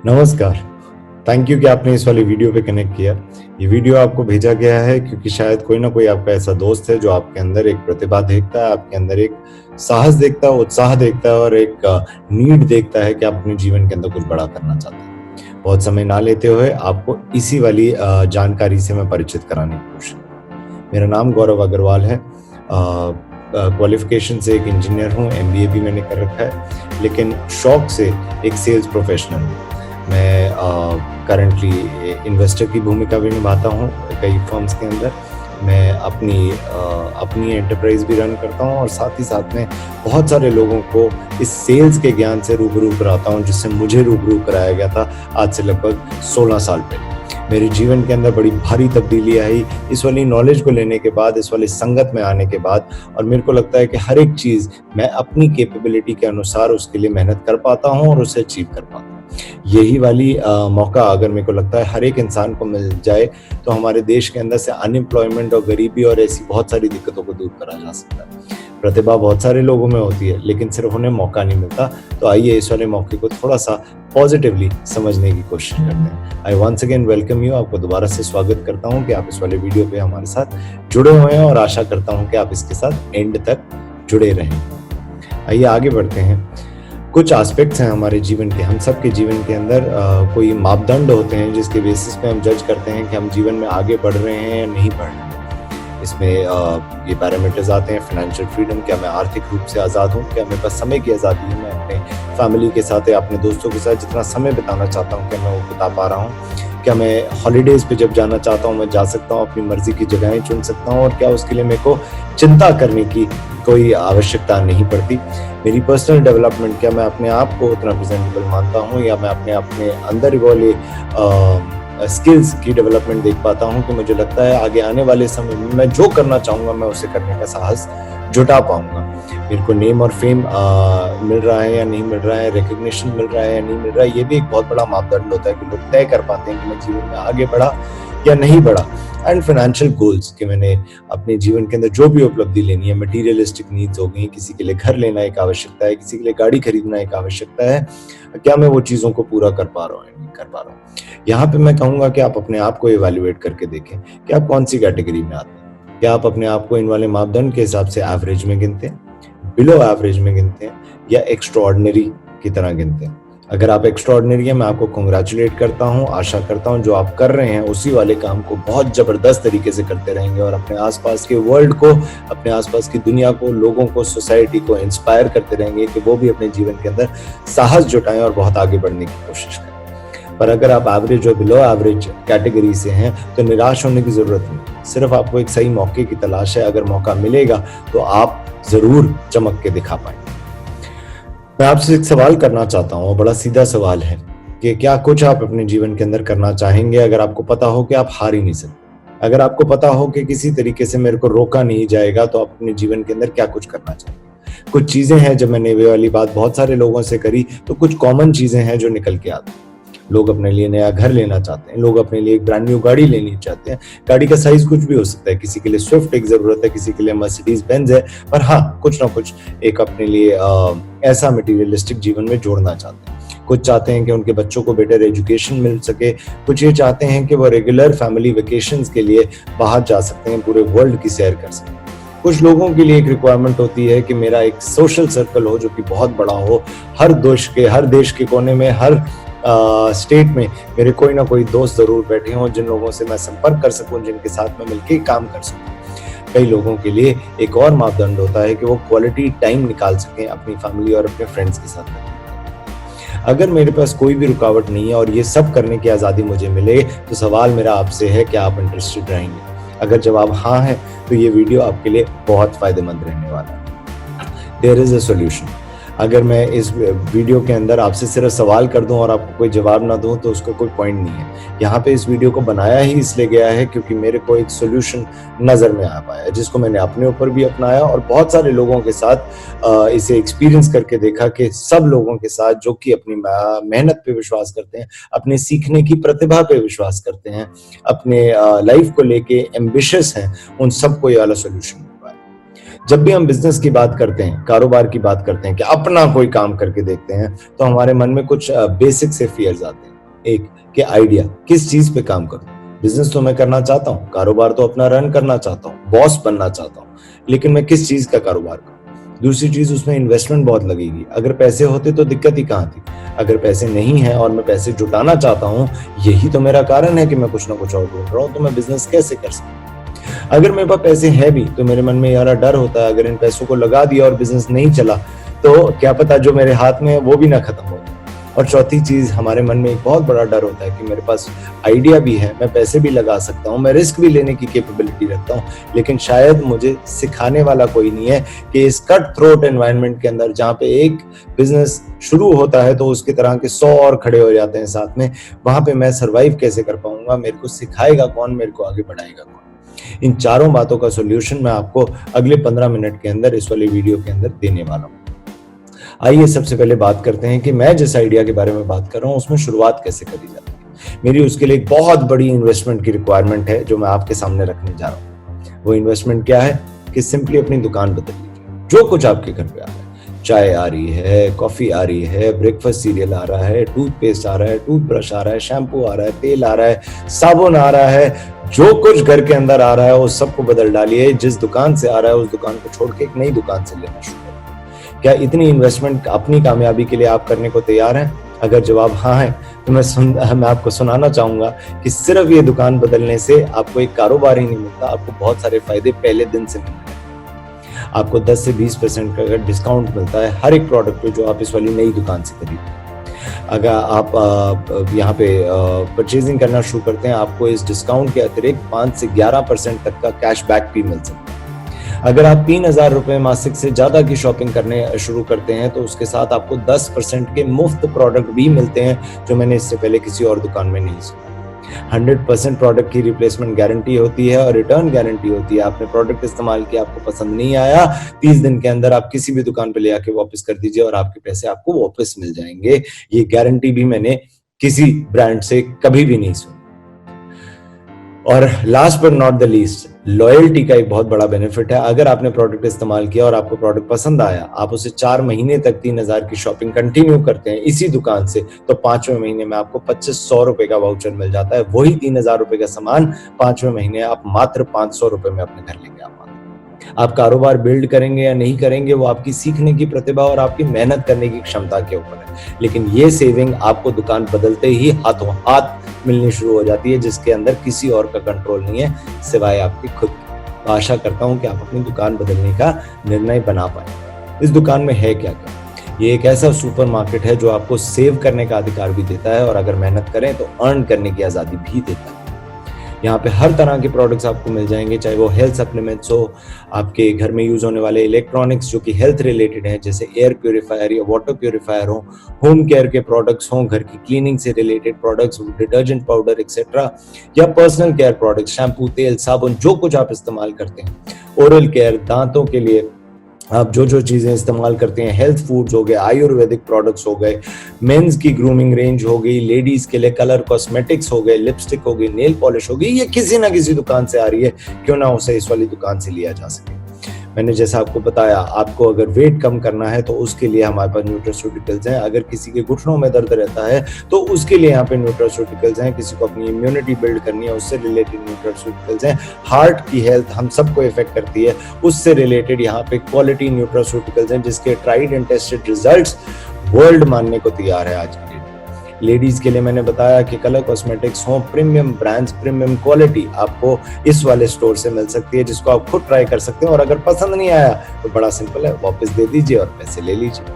नमस्कार। Thank you कि आपने इस वाली वीडियो पे कनेक्ट किया। ये वीडियो आपको भेजा गया है क्योंकि शायद कोई ना कोई आपका ऐसा दोस्त है जो आपके अंदर एक प्रतिभा देखता है, आपके अंदर एक साहस देखता है, उत्साह देखता है और एक नीड देखता है कि आप अपने जीवन के अंदर कुछ बड़ा करना चाहते हैं। बहुत समय ना लेते हुए आपको इसी वाली जानकारी से मैं परिचित कराने की कोशिश करूँगा। मेरा नाम गौरव अग्रवाल है। क्वालिफिकेशन से एक इंजीनियर हूँ, MBA भी मैंने कर रखा है, लेकिन शौक से एक सेल्स प्रोफेशनल हूँ। मैं करंटली इन्वेस्टर की भूमिका भी निभाता हूँ कई फर्म्स के अंदर। मैं अपनी एंटरप्राइज भी रन करता हूँ और साथ ही साथ में बहुत सारे लोगों को इस सेल्स के ज्ञान से रूबरू कराता हूँ, जिससे मुझे रूबरू कराया गया था आज से लगभग 16 साल पहले। मेरे जीवन के अंदर बड़ी भारी तब्दीली आई इस वाली नॉलेज को लेने के बाद, इस वाली संगत में आने के बाद। और मेरे को लगता है कि हर एक चीज़ मैं अपनी कैपेबिलिटी के अनुसार उसके लिए मेहनत कर पाता हूँ और उसे अचीव कर पाता हूँ। यही वाली मौका अगर मेरे को लगता है हर एक इंसान को मिल जाए तो हमारे देश के अंदर से अनएम्प्लॉयमेंट और गरीबी और ऐसी बहुत सारी दिक्कतों को दूर करा जा सकता है। प्रतिभा बहुत सारे लोगों में होती है, लेकिन सिर्फ उन्हें मौका नहीं मिलता। तो आइए इस वाले मौके को थोड़ा सा पॉजिटिवली समझने की कोशिश करते हैं। I once again welcome you. आपको दोबारा से स्वागत करता हूं कि आप इस वाले वीडियो पे हमारे साथ जुड़े हुए हैं और आशा करता हूं कि आप इसके साथ एंड तक जुड़े रहें। आइए आगे बढ़ते हैं। कुछ एस्पेक्ट्स हैं हमारे जीवन के, हम सबके जीवन के अंदर कोई मापदंड होते हैं जिसके बेसिस पे हम जज करते हैं कि हम जीवन में आगे बढ़ रहे हैं या नहीं बढ़ रहे हैं। इसमें ये पैरामीटर्स आते हैं फाइनेंशियल फ्रीडम, क्या मैं आर्थिक रूप से आज़ाद हूँ, क्या मेरे पास समय की आज़ादी है, मैं अपने फैमिली के साथ या अपने दोस्तों के साथ जितना समय बिताना चाहता हूँ क्या मैं वो बिता पा रहा हूँ, क्या मैं हॉलीडेज़ पे जब जाना चाहता हूँ मैं जा सकता हूँ, अपनी मर्जी की जगहें चुन सकता हूँ और क्या उसके लिए मेरे को चिंता करने की कोई आवश्यकता नहीं पड़ती। मेरी पर्सनल डेवलपमेंट, क्या मैं अपने आप को उतना प्रेजेंटेबल मानता हूँ या मैं अपने अंदर वाले स्किल्स की डेवलपमेंट देख पाता हूँ कि मुझे लगता है आगे आने वाले समय में मैं जो करना चाहूँगा मैं उसे करने का साहस जुटा पाऊंगा। मेरे को नेम और फेम मिल रहा है या नहीं मिल रहा है, रिकग्निशन मिल रहा है या नहीं मिल रहा है, ये भी एक बहुत बड़ा मापदंड होता है कि लोग तय कर पाते हैं कि मैं जीवन में आगे बढ़ा या नहीं बढ़ा। एंड फाइनेंशियल गोल्स कि मैंने अपने जीवन के अंदर जो भी उपलब्धि लेनी है, मटीरियलिस्टिक नीड्स हो गई, किसी के लिए घर लेना एक आवश्यकता है, किसी के लिए गाड़ी खरीदना एक आवश्यकता है, क्या मैं वो चीज़ों को पूरा कर पा रहा हूँ या नहीं कर पा रहा हूँ। यहाँ पे मैं कहूँगा कि आप अपने आप को इवैल्यूएट करके देखें कि आप कौन सी कैटेगरी में आते हैं। क्या आप अपने आप को इन वाले मापदंड के हिसाब से एवरेज में गिनते हैं, बिलो एवरेज में गिनते हैं या एक्स्ट्राऑर्डिनरी की तरह गिनते हैं। अगर आप एक्स्ट्राऑर्डिनरी है, मैं आपको कांग्रेचुलेट करता हूँ। आशा करता हूँ जो आप कर रहे हैं उसी वाले काम को बहुत जबरदस्त तरीके से करते रहेंगे और अपने आसपास के वर्ल्ड को, अपने आसपास की दुनिया को, लोगों को, सोसाइटी को इंस्पायर करते रहेंगे कि वो भी अपने जीवन के अंदर साहस जुटाएं और बहुत आगे बढ़ने की कोशिश करें। पर अगर आप एवरेज और बिलो एवरेज कैटेगरी से हैं तो निराश होने की जरूरत नहीं, सिर्फ आपको एक सही मौके की तलाश है। अगर मौका मिलेगा तो आप जरूर चमक के दिखा पाएंगे। मैं आपसे एक सवाल करना चाहता हूँ, बड़ा सीधा सवाल है कि क्या कुछ आप अपने जीवन के अंदर करना चाहेंगे अगर आपको पता हो कि आप हार ही नहीं सकते, अगर आपको पता हो कि किसी तरीके से मेरे को रोका नहीं जाएगा, तो आप अपने जीवन के अंदर क्या कुछ करना चाहेंगे। कुछ चीजें हैं, जब मैंने वे वाली बात बहुत सारे लोगों से करी तो कुछ कॉमन चीजें हैं जो निकल के आती हैं। लोग अपने लिए नया घर लेना चाहते हैं, लोग अपने लिए एक ब्रांड न्यू गाड़ी लेनी चाहते हैं। गाड़ी का साइज कुछ भी हो सकता है, किसी के लिए स्विफ्ट एक जरूरत है, किसी के लिए मर्सिडीज बेंज है, पर हाँ कुछ ना कुछ एक अपने लिए ऐसा मटेरियलिस्टिक जीवन में जोड़ना चाहते हैं। कुछ चाहते हैं कि उनके बच्चों को बेटर एजुकेशन मिल सके, कुछ ये चाहते हैं कि वो रेगुलर फैमिली वेकेशंस के लिए बाहर जा सकते हैं, पूरे वर्ल्ड की सैर कर सकें। कुछ लोगों के लिए एक रिक्वायरमेंट होती है कि मेरा एक सोशल सर्कल हो जो कि बहुत बड़ा हो, हर देश के कोने में, हर स्टेट में मेरे कोई ना कोई दोस्त जरूर बैठे हों जिन लोगों से मैं संपर्क कर सकूं, जिनके साथ मैं मिलकर काम कर सकूं। कई लोगों के लिए एक और मापदंड होता है कि वो क्वालिटी टाइम निकाल सकें अपनी फैमिली और अपने फ्रेंड्स के साथ। अगर मेरे पास कोई भी रुकावट नहीं है और ये सब करने की आज़ादी मुझे मिले तो सवाल मेरा आपसे है कि आप इंटरेस्टेड रहेंगे। अगर जवाब हाँ है तो ये वीडियो आपके लिए बहुत फायदेमंद रहने वाला है। There is a solution. अगर मैं इस वीडियो के अंदर आपसे सिर्फ सवाल कर दूं और आपको कोई जवाब ना दूं तो उसका कोई पॉइंट नहीं है। यहाँ पे इस वीडियो को बनाया ही इसलिए गया है क्योंकि मेरे को एक सोल्यूशन नजर में आ पाया, जिसको मैंने अपने ऊपर भी अपनाया और बहुत सारे लोगों के साथ इसे एक्सपीरियंस करके देखा कि सब लोगों के साथ जो कि अपनी मेहनत पे विश्वास करते हैं, अपने सीखने की प्रतिभा पे विश्वास करते हैं, अपने लाइफ को लेके एम्बिशियस हैं, उन सबको ये वाला सोल्यूशन। जब भी हम बिजनेस की बात करते हैं, कारोबार की बात करते हैं कि अपना कोई काम करके देखते हैं, तो हमारे मन में कुछ बेसिक से फियर्स आते हैं। एक कि आइडिया, किस चीज पे काम करूं। बिजनेस तो मैं करना चाहता हूं, कारोबार तो अपना रन करना चाहता हूं, बॉस बनना चाहता हूं, लेकिन मैं किस चीज का कारोबार करूं। दूसरी चीज, उसमें इन्वेस्टमेंट बहुत लगेगी। अगर पैसे होते तो दिक्कत ही कहां थी। अगर पैसे नहीं है और मैं पैसे जुटाना चाहता हूं, यही तो मेरा कारण है कि मैं कुछ ना कुछ और ढूंढ रहा हूं, तो मैं बिजनेस कैसे कर सकता हूं। अगर मेरे पास पैसे हैं भी तो मेरे मन में यार डर होता है, अगर इन पैसों को लगा दिया और बिजनेस नहीं चला तो क्या पता जो मेरे हाथ में है वो भी ना खत्म हो। और चौथी चीज, हमारे मन में एक बहुत बड़ा डर होता है कि मेरे पास आइडिया भी है, मैं पैसे भी लगा सकता हूँ, मैं रिस्क भी लेने की कैपेबिलिटी रखता हूँ, लेकिन शायद मुझे सिखाने वाला कोई नहीं है कि इस कट थ्रोट एनवायरनमेंट के अंदर, जहाँ पे एक बिजनेस शुरू होता है तो उसकी तरह के 100 और खड़े हो जाते हैं साथ में, वहां पे मैं सरवाइव कैसे कर पाऊंगा, मेरे को सिखाएगा कौन, मेरे को आगे बढ़ाएगा कौन। इन चारों बातों का सोल्यूशन मैं आपको अगले 15 मिनट के अंदर इस वाले वीडियो के अंदर देने वाला हूँ। आइए सबसे पहले बात करते हैं कि मैं जिस आइडिया के बारे में बात कर रहा हूं उसमें शुरुआत कैसे करी जाती है। मेरी उसके लिए एक बहुत बड़ी इन्वेस्टमेंट की रिक्वायरमेंट है जो मैं आपके सामने रखने जा रहा हूं। वो इन्वेस्टमेंट क्या है कि सिंपली अपनी दुकान बदल लीजिए। जो कुछ आपके घर पे आ रहा है, चाय आ रही है, कॉफी आ रही है, ब्रेकफास्ट सीरियल आ रहा है, टूथपेस्ट आ रहा है, टूथब्रश आ रहा है, शैम्पू आ रहा है, तेल आ रहा है, साबुन आ रहा है, जो कुछ घर के अंदर आ रहा है उस सबको बदल डालिए। जिस दुकान से आ रहा है उस दुकान को छोड़ के एक नई दुकान से लेना शुरू। क्या इतनी इन्वेस्टमेंट अपनी कामयाबी के लिए आप करने को तैयार हैं? अगर जवाब हाँ है तो मैं आपको सुनाना चाहूंगा कि सिर्फ ये दुकान बदलने से आपको एक कारोबार ही नहीं मिलता, आपको बहुत सारे फायदे पहले दिन से मिलते हैं। आपको 10 से 20% का डिस्काउंट मिलता है हर एक प्रोडक्ट पे जो आप इस वाली नई दुकान से खरीदते। अगर आप यहाँ पे परचेजिंग करना शुरू करते हैं, आपको इस डिस्काउंट के अतिरिक्त 5 से 11% तक का कैशबैक भी मिल सकता है। अगर आप 3,000 रुपए मासिक से ज्यादा की शॉपिंग करने शुरू करते हैं तो उसके साथ आपको 10% के मुफ्त प्रोडक्ट भी मिलते हैं, जो मैंने इससे पहले किसी और दुकान में नहीं सुना। 100% प्रोडक्ट की रिप्लेसमेंट गारंटी होती है और रिटर्न गारंटी होती है। आपने प्रोडक्ट इस्तेमाल किया, आपको पसंद नहीं आया, 30 दिन के अंदर आप किसी भी दुकान पे ले आके वापस कर दीजिए और आपके पैसे आपको वापस मिल जाएंगे। ये गारंटी भी मैंने किसी ब्रांड से कभी भी नहीं सुनी। और last but not the least, loyalty का एक बहुत बड़ा बेनिफिट है। अगर आपने प्रोडक्ट इस्तेमाल किया और आपको प्रोडक्ट पसंद आया, आप उसे 4 महीने तक 3,000 की शॉपिंग कंटिन्यू करते हैं इसी दुकान से, तो 5वें महीने में आपको 2500 रुपए का वाउचर मिल जाता है। वही 3,000 रुपए का सामान 5वें महीने आप मात्र 500 रुपए में अपने घर लेके आप कारोबार बिल्ड करेंगे या नहीं करेंगे वो आपकी सीखने की प्रतिभा और आपकी मेहनत करने की क्षमता के ऊपर है, लेकिन ये सेविंग आपको दुकान बदलते ही हाथों हाथ मिलनी शुरू हो जाती है, जिसके अंदर किसी और का कंट्रोल नहीं है सिवाय आपकी खुद की। आशा करता हूं कि आप अपनी दुकान बदलने का निर्णय बना पाए। इस दुकान में है क्या क्या? ये एक ऐसा सुपरमार्केट है जो आपको सेव करने का अधिकार भी देता है और अगर मेहनत करें तो अर्न करने की आजादी भी देता है। यहाँ पे हर तरह के प्रोडक्ट्स आपको मिल जाएंगे, चाहे वो हेल्थ सप्लीमेंट्स हो, आपके घर में यूज होने वाले इलेक्ट्रॉनिक्स जो कि हेल्थ रिलेटेड हैं जैसे एयर प्यूरिफायर या वाटर प्यूरिफायर हो, होम केयर के प्रोडक्ट्स हों, घर की क्लीनिंग से related products, detergent powder etcetera, या पर्सनल केयर प्रोडक्ट्स, शैम्पू, तेल, साबुन, जो कुछ आप इस्तेमाल करते हैं, ओरल केयर, दांतों के लिए आप जो चीजें इस्तेमाल करते हैं, हेल्थ फूड्स हो गए, आयुर्वेदिक प्रोडक्ट्स हो गए, मेंस की ग्रूमिंग रेंज हो गई, लेडीज के लिए कलर कॉस्मेटिक्स हो गए, लिपस्टिक हो गई, नेल पॉलिश हो गई, ये किसी ना किसी दुकान से आ रही है, क्यों ना उसे इस वाली दुकान से लिया जा सके। मैंने जैसा आपको बताया, आपको अगर वेट कम करना है तो उसके लिए हमारे पास न्यूट्रास्यूटिकल्स हैं। अगर किसी के घुटनों में दर्द रहता है तो उसके लिए यहाँ पे न्यूट्रास्यूटिकल्स हैं। किसी को अपनी इम्यूनिटी बिल्ड करनी है उससे रिलेटेड न्यूट्रास्यूटिकल्स हैं। हार्ट की हेल्थ हम सबको इफेक्ट करती है, उससे रिलेटेड यहाँ पे क्वालिटी न्यूट्रास्यूटिकल्स हैं जिसके tried and tested results world मानने को तैयार है आज की डेट। लेडीज के लिए मैंने बताया कि कलर कॉस्मेटिक्स हो, प्रीमियम ब्रांड्स, प्रीमियम क्वालिटी आपको इस वाले स्टोर से मिल सकती है, जिसको आप खुद ट्राई कर सकते हैं और अगर पसंद नहीं आया तो बड़ा सिंपल है, वापस दे दीजिए और पैसे ले लीजिए।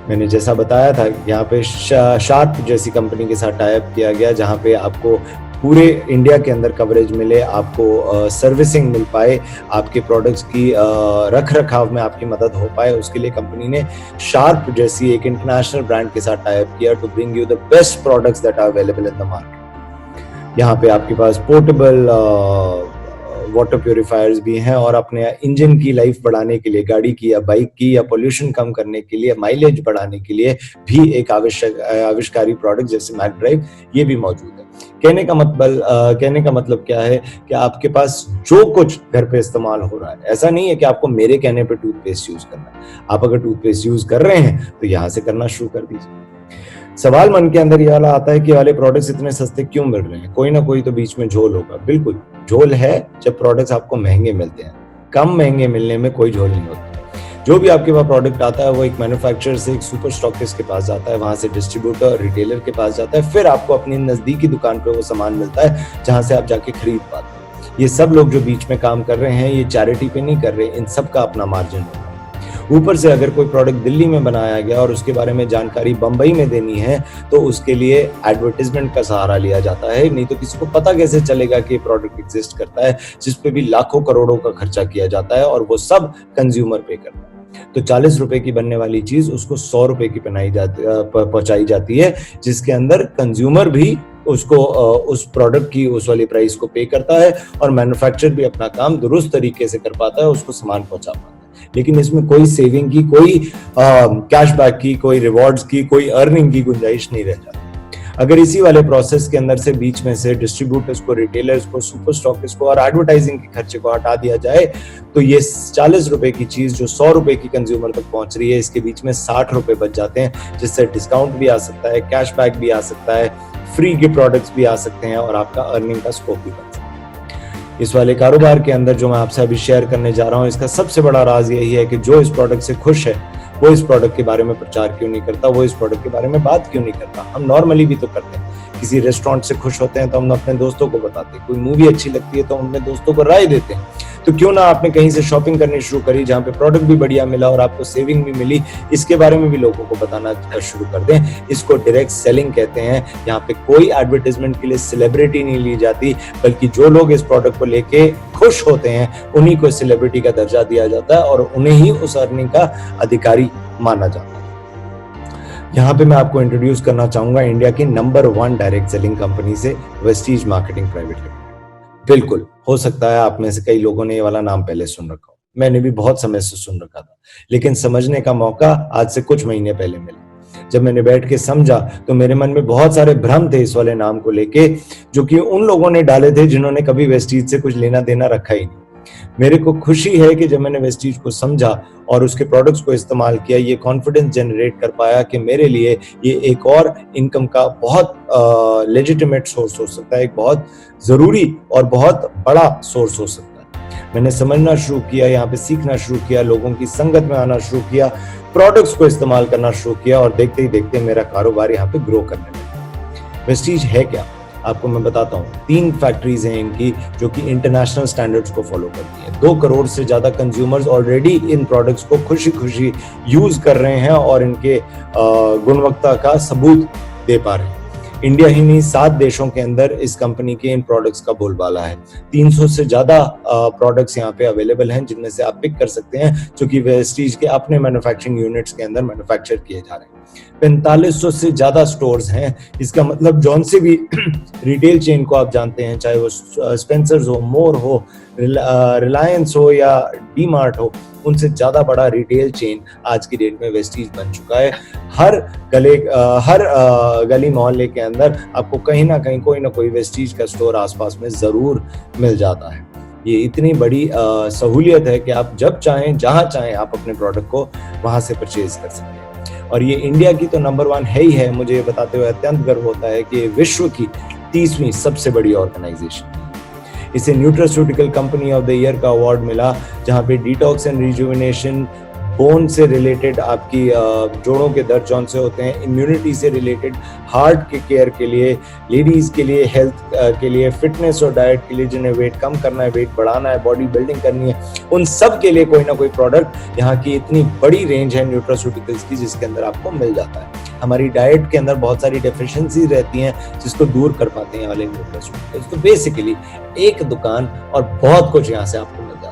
मैंने जैसा बताया था, यहाँ पे शार्प जैसी कंपनी के साथ टाई अप किया गया, जहाँ पे आपको पूरे इंडिया के अंदर कवरेज मिले, आपको सर्विसिंग मिल पाए, आपके प्रोडक्ट्स की रख रखाव में आपकी मदद हो पाए, उसके लिए कंपनी ने शार्प जैसी एक इंटरनेशनल ब्रांड के साथ टाई अप किया to bring you the best products that are available in the market. यहाँ पे आपके पास पोर्टेबल वाटर प्यूरिफायर्स भी हैं और अपने इंजन की लाइफ बढ़ाने के लिए, गाड़ी की या बाइक की, या पोल्यूशन कम करने के लिए, माइलेज बढ़ाने के लिए भी एक आविष्कारी प्रोडक्ट जैसे मैक ड्राइव ये भी मौजूद है। कहने का मतलब क्या है कि आपके पास जो कुछ घर पे इस्तेमाल हो रहा है, ऐसा नहीं है कि आपको मेरे कहने पे टूथपेस्ट यूज करना है। आप अगर टूथपेस्ट यूज कर रहे हैं तो यहाँ से करना शुरू कर दीजिए। सवाल मन के अंदर ये वाला आता है कि वाले प्रोडक्ट्स इतने सस्ते क्यों मिल रहे हैं, कोई ना कोई तो बीच में झोल होगा। बिल्कुल झोल है जब प्रोडक्ट्स आपको महंगे मिलते हैं, कम महंगे मिलने में कोई झोल नहीं होता। जो भी आपके पास प्रोडक्ट आता है वो एक मैन्युफैक्चरर से एक सुपर स्टॉकिस्ट के पास जाता है, वहां से डिस्ट्रीब्यूटर रिटेलर के पास जाता है, फिर आपको अपनी नजदीकी दुकान पे वो सामान मिलता है जहां से आप जाके खरीद पाते हैं। ये सब लोग जो बीच में काम कर रहे हैं ये चैरिटी पे नहीं कर रहे, इन सब का अपना मार्जिन होगा। ऊपर से अगर कोई प्रोडक्ट दिल्ली में बनाया गया और उसके बारे में जानकारी बंबई में देनी है तो उसके लिए एडवर्टाइजमेंट का सहारा लिया जाता है, नहीं तो किसी को पता कैसे चलेगा कि ये प्रोडक्ट एग्जिस्ट करता है, जिस पे भी लाखों करोड़ों का खर्चा किया जाता है और वो सब कंज्यूमर पे करता है। तो 40 रुपए की बनने वाली चीज उसको 100 रुपए की पहुंचाई जाती है, जिसके अंदर कंज्यूमर भी उसको उस प्रोडक्ट की उस वाली प्राइस को पे करता है और मैन्युफैक्चरर भी अपना काम दुरुस्त तरीके से कर पाता है, उसको सामान पहुंचा पाता है। लेकिन इसमें कोई सेविंग की, कोई कैशबैक की, कोई रिवॉर्ड्स की, कोई अर्निंग की गुंजाइश नहीं रह जाती। अगर इसी वाले प्रोसेस के अंदर से बीच में से डिस्ट्रीब्यूटर्स को, रिटेलर्स को, सुपर स्टॉकिस्ट को और एडवर्टाइजिंग के खर्चे को हटा दिया जाए तो ये 40 रुपए की चीज जो 100 रुपए की कंज्यूमर तक पहुंच रही है, इसके बीच में 60 रुपए बच जाते हैं, जिससे डिस्काउंट भी आ सकता है, कैशबैक भी आ सकता है, फ्री के प्रोडक्ट्स भी आ सकते हैं और आपका अर्निंग का स्कोप भी बन सकता है। इस वाले कारोबार के अंदर जो मैं आपसे अभी शेयर करने जा रहा हूँ, इसका सबसे बड़ा राज यही है कि जो इस प्रोडक्ट से खुश है वो इस प्रोडक्ट के बारे में प्रचार क्यों नहीं करता, वो इस प्रोडक्ट के बारे में बात क्यों नहीं करता। हम नॉर्मली भी तो करते हैं, किसी रेस्टोरेंट से खुश होते हैं तो हम अपने दोस्तों को बताते हैं, कोई मूवी अच्छी लगती है तो हम अपने दोस्तों को राय देते हैं। तो क्यों ना आपने कहीं से शॉपिंग करनी शुरू करी जहाँ पे प्रोडक्ट भी बढ़िया मिला और आपको सेविंग भी मिली, इसके बारे में भी लोगों को बताना शुरू कर दें। इसको डायरेक्ट सेलिंग कहते हैं। यहाँ पे कोई एडवर्टाइजमेंट के लिए सेलिब्रिटी नहीं ली जाती, बल्कि जो लोग इस प्रोडक्ट को लेके खुश होते हैं उन्हीं को सेलिब्रिटी का दर्जा दिया जाता है और उन्हें ही उस अर्निंग का अधिकारी माना जाता है। यहाँ पे मैं आपको इंट्रोड्यूस करना चाहूंगा इंडिया की नंबर 1 डायरेक्ट सेलिंग कंपनी से, वेस्टीज मार्केटिंग प्राइवेट लिमिटेड। बिल्कुल हो सकता है आप में से कई लोगों ने ये वाला नाम पहले सुन रखा हो, मैंने भी बहुत समय से सुन रखा था, लेकिन समझने का मौका आज से कुछ महीने पहले मिला। जब मैंने बैठ के समझा तो मेरे मन में बहुत सारे भ्रम थे इस वाले नाम को लेके, जो कि उन लोगों ने डाले थे जिन्होंने कभी वेस्टीज से कुछ लेना देना रखा ही नहीं। मेरे को खुशी है कि जब मैंने वेस्टीज को समझा और उसके प्रोडक्ट्स को इस्तेमाल किया, ये कॉन्फिडेंस जनरेट कर पाया कि मेरे लिए ये एक और इनकम का बहुत लेजिटिमेट सोर्स हो सकता है, एक बहुत जरूरी और बहुत बड़ा सोर्स हो सकता है। मैंने समझना शुरू किया, यहाँ पे सीखना शुरू किया, लोगों की संगत में आना शुरू किया, प्रोडक्ट्स को इस्तेमाल करना शुरू किया और देखते ही देखते मेरा कारोबार यहाँ पे ग्रो करने लगा। वेस्टीज है क्या, आपको मैं बताता हूँ। 3 फैक्ट्रीज हैं इनकी जो कि इंटरनेशनल स्टैंडर्ड्स को फॉलो करती हैं। 2 करोड़ से ज्यादा कंज्यूमर्स ऑलरेडी इन प्रोडक्ट्स को खुशी खुशी यूज कर रहे हैं और इनके गुणवत्ता का सबूत दे पा रहे हैं। इंडिया ही नहीं 7 देशों के अंदर इस कंपनी के इन प्रोडक्ट्स का बोलबाला है। 300 से ज्यादा प्रोडक्ट्स यहाँ पे अवेलेबल हैं, जिनमें से आप पिक कर सकते हैं, जो कि वेस्टीज के अपने मैन्युफैक्चरिंग यूनिट्स के अंदर मैन्युफैक्चर किए जा रहे हैं। 4500 से ज्यादा स्टोर्स हैं। इसका मतलब जौन से भी रिटेल चेन को आप जानते हैं, चाहे वो स्पेंसर्स हो, मोर हो, रिलायंस हो या डीमार्ट हो, उनसे ज्यादा बड़ा रिटेल चेन आज की डेट में वेस्टीज बन चुका है। हर गली मोहल्ले के अंदर आपको कहीं ना कहीं कोई ना कोई वेस्टीज का स्टोर आसपास में जरूर मिल जाता है। ये इतनी बड़ी सहूलियत है कि आप जब चाहें, जहां चाहें, आप अपने प्रोडक्ट को वहां से परचेज कर सकते हैं। और ये इंडिया की तो नंबर 1 है ही है। मुझे ये बताते हुए अत्यंत गर्व होता है कि विश्व की 30वीं सबसे बड़ी ऑर्गेनाइजेशन, इसे nutraceutical company of the year का अवार्ड मिला, जहां पे डिटॉक्स एंड रिजुविनेशन, बोन से रिलेटेड आपकी जोड़ों के दर्द जौन से होते हैं, इम्यूनिटी से रिलेटेड, हार्ट के केयर के लिए, लेडीज के लिए हेल्थ के लिए, फिटनेस और डाइट के लिए, जिन्हें वेट कम करना है, वेट बढ़ाना है, बॉडी बिल्डिंग करनी है, उन सब के लिए कोई ना कोई प्रोडक्ट, यहाँ की इतनी बड़ी रेंज है न्यूट्रास्यूटिकल्स की जिसके अंदर आपको मिल जाता है। हमारी डाइट के अंदर बहुत सारी डेफिशिएंसी रहती हैं जिसको दूर कर पाते हैं वाले न्यूट्रास्यूटिकल्स। तो बेसिकली एक दुकान और बहुत कुछ यहाँ से आपको मिल जाता है।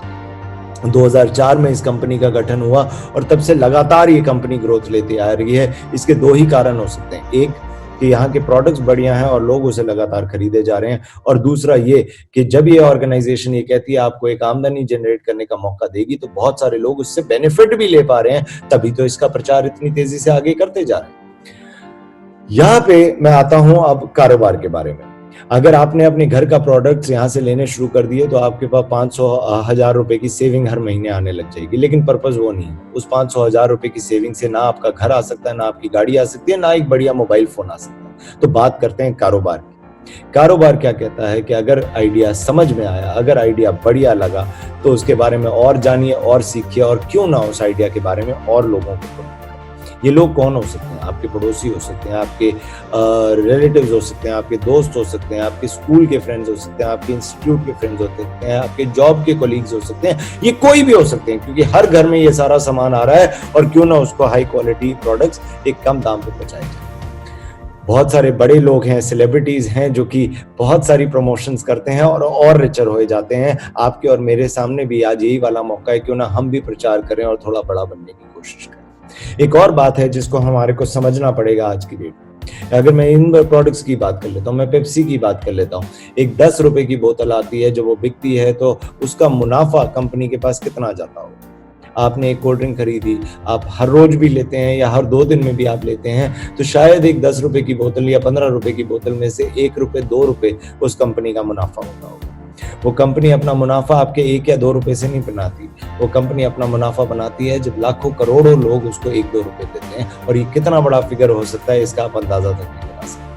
2004 में इस कंपनी का गठन हुआ और तब से लगातार ये कंपनी ग्रोथ लेती आ रही है। इसके 2 ही कारण हो सकते हैं, एक कि यहाँ के प्रोडक्ट्स बढ़िया हैं और लोग उसे लगातार खरीदे जा रहे हैं, और दूसरा ये कि जब ये ऑर्गेनाइजेशन ये कहती है आपको एक आमदनी जनरेट करने का मौका देगी तो बहुत सारे लोग उससे बेनिफिट भी ले पा रहे हैं, तभी तो इसका प्रचार इतनी तेजी से आगे करते जा रहे हैं। यहाँ पे मैं आता हूं अब कारोबार के बारे में। अगर आपने अपने घर का प्रोडक्ट्स यहाँ से लेने शुरू कर दिए तो आपके पास 500,000 रुपए की सेविंग हर महीने आने लग जाएगी, लेकिन पर्पस वो नहीं है। उस 500,000 रुपए की सेविंग से ना आपका घर आ सकता है, ना आपकी गाड़ी आ सकती है, ना एक बढ़िया मोबाइल फोन आ सकता है। तो बात करते हैं कारोबार की। कारोबार क्या कहता है कि अगर आइडिया समझ में आया, अगर आइडिया बढ़िया लगा, तो उसके बारे में और जानिए और सीखिए, और क्यों ना उस आइडिया के बारे में और लोगों को। ये लोग कौन हो सकते हैं? आपके पड़ोसी हो सकते हैं, आपके रिलेटिव्स हो सकते हैं, आपके दोस्त हो सकते हैं, आपके स्कूल के फ्रेंड्स हो सकते हैं, आपके इंस्टीट्यूट के फ्रेंड्स हो सकते हैं, आपके जॉब के कोलीग्स हो सकते हैं, ये कोई भी हो सकते हैं, क्योंकि हर घर में ये सारा सामान आ रहा है, और क्यों ना उसको हाई क्वालिटी प्रोडक्ट्स एक कम दाम पे पहुंचाए जाए। बहुत सारे बड़े लोग हैं, सेलिब्रिटीज हैं, जो कि बहुत सारी प्रमोशंस करते हैं और रिचर हो जाते हैं। आपके और मेरे सामने भी आज यही वाला मौका है, क्यों ना हम भी प्रचार करें और थोड़ा बड़ा बनने की कोशिश करें। एक और बात है जिसको हमारे को समझना पड़ेगा आज की डेट में। अगर मैं इन प्रोडक्ट्स की बात कर लेता हूँ, मैं पेप्सी की बात कर लेता हूँ। एक 10 रुपए की बोतल आती है, जब वो बिकती है तो उसका मुनाफा कंपनी के पास कितना जाता होगा? आपने एक कोल्ड ड्रिंक खरीदी, आप हर रोज भी लेते हैं या हर 2 दिन में भी आप लेते हैं, तो शायद एक 10 रुपए की बोतल या 15 रुपए की बोतल में से 1 रुपए 2 रुपए उस कंपनी का मुनाफा होता होगा। वो कंपनी अपना मुनाफा आपके 1 या 2 रुपए से नहीं बनाती। वो कंपनी अपना मुनाफा बनाती है जब लाखों करोड़ों लोग उसको 1-2 रुपए देते हैं, और ये कितना बड़ा फिगर हो सकता है, इसका आप अंदाजा तक नहीं लगा सकते।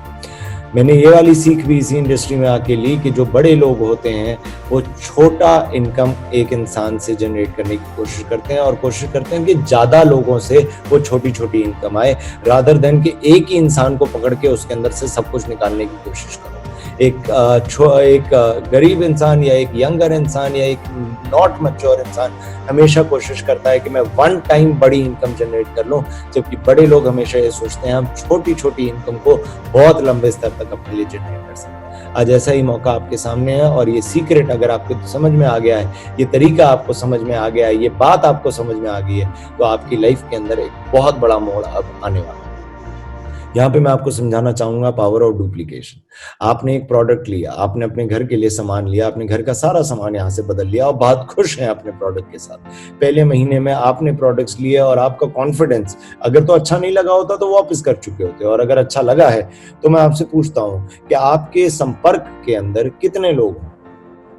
मैंने ये वाली सीख भी इसी इंडस्ट्री में आके ली कि जो बड़े लोग होते हैं वो छोटा इनकम एक इंसान से जनरेट करने की कोशिश करते हैं, और कोशिश करते हैं कि ज्यादा लोगों से वो छोटी छोटी इनकम आए, रादर देन कि एक ही इंसान को पकड़ के उसके अंदर से सब कुछ निकालने की कोशिश करो। एक गरीब इंसान या एक यंगर इंसान या एक नॉट मैच्योर इंसान हमेशा कोशिश करता है कि मैं वन टाइम बड़ी इनकम जनरेट कर लूं, जबकि बड़े लोग हमेशा ये सोचते हैं हम छोटी छोटी इनकम को बहुत लंबे स्तर तक अपने लिए जनरेट कर सकते हैं। आज ऐसा ही मौका आपके सामने है, और ये सीक्रेट अगर आपको समझ में आ गया है, ये तरीका आपको समझ में आ गया है, ये बात आपको समझ में आ गई है, तो आपकी लाइफ के अंदर एक बहुत बड़ा मोड़ अब आने वाला है। यहाँ पे मैं आपको समझाना चाहूंगा पावर ऑफ डुप्लीकेशन। आपने एक प्रोडक्ट लिया, आपने अपने घर के लिए सामान लिया, अपने घर का सारा सामान यहाँ से बदल लिया और बहुत खुश हैं अपने प्रोडक्ट के साथ। पहले महीने में आपने प्रोडक्ट्स लिए और आपका कॉन्फिडेंस अगर तो अच्छा नहीं लगा होता तो वापस कर चुके होते, और अगर अच्छा लगा है तो मैं आपसे पूछता हूँ कि आपके संपर्क के अंदर कितने लोग हैं?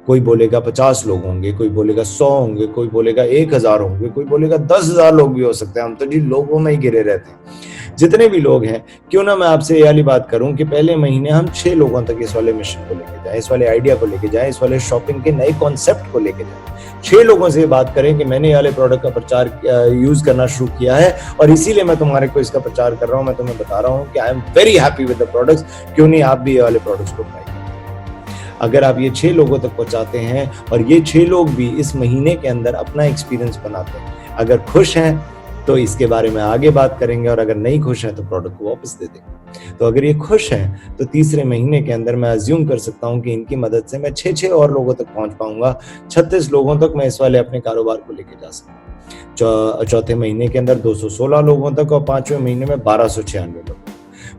कोई बोलेगा 50 लोग होंगे, कोई बोलेगा 100 होंगे, कोई बोलेगा 1000 होंगे, कोई बोलेगा 10,000 लोग भी हो सकते हैं। हम तो जी लोगों में ही घिरे रहते हैं। जितने भी लोग हैं, क्यों ना मैं आपसे ये वाली बात करूं कि पहले महीने हम 6 लोगों तक इस वाले मिशन को लेके जाएं, इस वाले आइडिया को लेके जाएं, इस वाले शॉपिंग के नए कॉन्सेप्ट को लेके जाएं। 6 लोगों से बात करें कि मैंने ये वाले प्रोडक्ट का प्रचार यूज करना शुरू किया है, और इसीलिए मैं तुम्हारे को इसका प्रचार कर रहा हूँ। मैं तुम्हें बता रहा हूँ कि I am very happy with the products, क्यों नहीं आप भी ये वाले प्रोडक्ट्स को ट्राई करें। अगर आप ये 6 लोगों तक पहुंचाते हैं और ये 6 लोग भी इस महीने के अंदर अपना एक्सपीरियंस बनाते हैं, अगर खुश हैं तो इसके बारे में आगे बात करेंगे, और अगर नहीं खुश हैं तो प्रोडक्ट को वापस दे देंगे। तो अगर ये खुश हैं तो तीसरे महीने के अंदर मैं अज्यूम कर सकता हूं कि इनकी मदद से मैं 6 और लोगों तक पहुंच पाऊंगा। 36 लोगों तक मैं इस वाले अपने कारोबार को लेके जा सकता हूँ। चौथे महीने के अंदर 216 लोगों तक, और 5वें महीने में 1296 लोग।